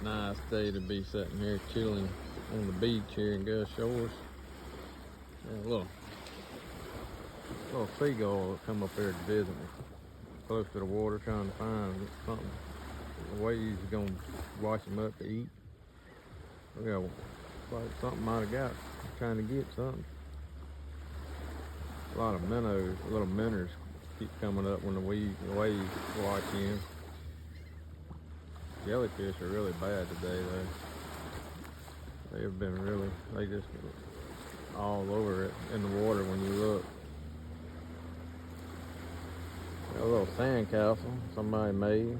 nice day to be sitting here chilling on the beach here in Gus Shores. And a little seagull will come up there to visit me, close to the water, trying to find something. The waves are gonna wash him up to eat. We got like something might have got, trying to get something. A lot of minnows, little minnows keep coming up when the waves wash in. Jellyfish are really bad today though. They have been really, they just all over it in the water when you look. Got a little sand castle somebody made.